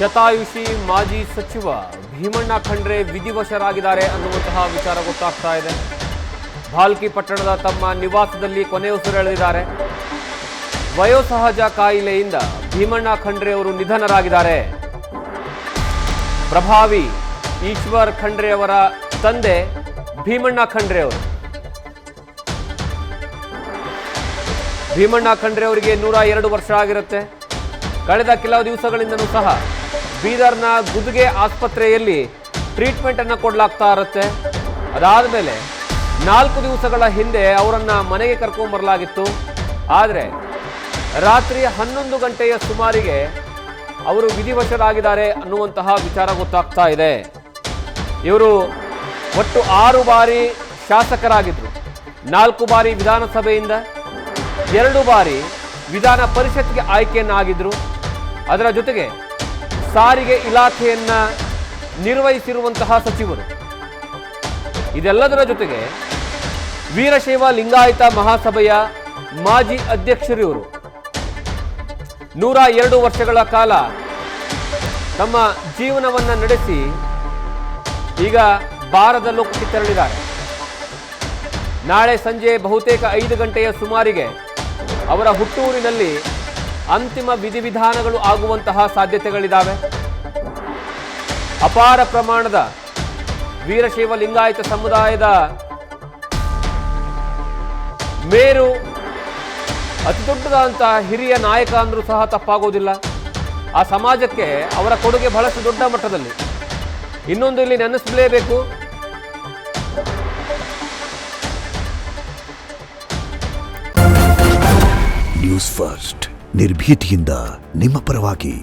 ಶತಾಯುಷಿ ಮಾಜಿ ಸಚಿವ ಭೀಮಣ್ಣ ಖಂಡ್ರೆ ವಿಧಿವಶರಾಗಿದ್ದಾರೆ ಅನ್ನುವಂತಹ ವಿಚಾರ ಗೊತ್ತಾಗ್ತಾ ಇದೆ. ಭಾಲ್ಕಿ ಪಟ್ಟಣದ ತಮ್ಮ ನಿವಾಸದಲ್ಲಿ ಕೊನೆಯುಸಿರೆಳೆದಿದ್ದಾರೆ. ವಯೋಸಹಜ ಕಾಯಿಲೆಯಿಂದ ಭೀಮಣ್ಣ ಖಂಡ್ರೆ ಅವರು ನಿಧನರಾಗಿದ್ದಾರೆ. ಪ್ರಭಾವಿ ಈಶ್ವರ್ ಖಂಡ್ರೆ ಅವರ ತಂದೆ ಭೀಮಣ್ಣ ಖಂಡ್ರೆ ಅವರು. ಭೀಮಣ್ಣ ಖಂಡ್ರೆ ಅವರಿಗೆ 102 ವರ್ಷ ಆಗಿರುತ್ತೆ. ಕಳೆದ ಕೆಲವು ದಿವಸಗಳಿಂದಲೂ ಸಹ ಬೀದರ್ನ ಗುದ್ಗೆ ಆಸ್ಪತ್ರೆಯಲ್ಲಿ ಟ್ರೀಟ್ಮೆಂಟ್ ಅನ್ನು ಕೊಡಲಾಗ್ತಾ ಇರುತ್ತೆ. ಅದಾದ ಮೇಲೆ 4 ದಿವಸಗಳ ಹಿಂದೆ ಅವರನ್ನು ಮನೆಗೆ ಕರ್ಕೊಂಡ್ಬರಲಾಗಿತ್ತು. ಆದರೆ ರಾತ್ರಿ 11 ಗಂಟೆಯ ಸುಮಾರಿಗೆ ಅವರು ವಿಧಿವಶರಾಗಿದ್ದಾರೆ ಅನ್ನುವಂತಹ ವಿಚಾರ ಗೊತ್ತಾಗ್ತಾ ಇದೆ. ಇವರು ಒಟ್ಟು 6 ಬಾರಿ ಶಾಸಕರಾಗಿದ್ದರು. 4 ಬಾರಿ ವಿಧಾನಸಭೆಯಿಂದ, 2 ಬಾರಿ ವಿಧಾನ ಪರಿಷತ್ಗೆ ಆಯ್ಕೆಯನ್ನಾಗಿದ್ದರು. ಅದರ ಜೊತೆಗೆ ಸಾರಿಗೆ ಇಲಾಖೆಯನ್ನ ನಿರ್ವಹಿಸಿರುವಂತಹ ಸಚಿವರು. ಇದೆಲ್ಲದರ ಜೊತೆಗೆ ವೀರಶೈವ ಲಿಂಗಾಯತ ಮಹಾಸಭೆಯ ಮಾಜಿ ಅಧ್ಯಕ್ಷರು ಇವರು. 102 ವರ್ಷಗಳ ಕಾಲ ತಮ್ಮ ಜೀವನವನ್ನು ನಡೆಸಿ ಈಗ ಬಾರದ ಲೋಕಕ್ಕೆ ತೆರಳಿದ್ದಾರೆ. ನಾಳೆ ಸಂಜೆ ಬಹುತೇಕ 5 ಗಂಟೆಯ ಸುಮಾರಿಗೆ ಅವರ ಹುಟ್ಟೂರಿನಲ್ಲಿ ಅಂತಿಮ ವಿಧಿವಿಧಾನಗಳು ಆಗುವಂತಹ ಸಾಧ್ಯತೆಗಳಿದ್ದಾವೆ. ಅಪಾರ ಪ್ರಮಾಣದ ವೀರಶೈವ ಲಿಂಗಾಯತ ಸಮುದಾಯದ ಮೇರು, ಅತಿ ದೊಡ್ಡದಾದಂತಹ ಹಿರಿಯ ನಾಯಕ ಅಂದ್ರೂ ಸಹ ತಪ್ಪಾಗೋದಿಲ್ಲ. ಆ ಸಮಾಜಕ್ಕೆ ಅವರ ಕೊಡುಗೆ ಬಹಳಷ್ಟು ದೊಡ್ಡ ಮಟ್ಟದಲ್ಲಿ. ಇನ್ನೊಂದು ಇಲ್ಲಿ ನೆನೆಸಲೇಬೇಕು, ನ್ಯೂಸ್ ಫಸ್ಟ್ ನಿರ್ಭೀತಿಯಿಂದ ನಿಮ್ಮ ಪರವಾಗಿ.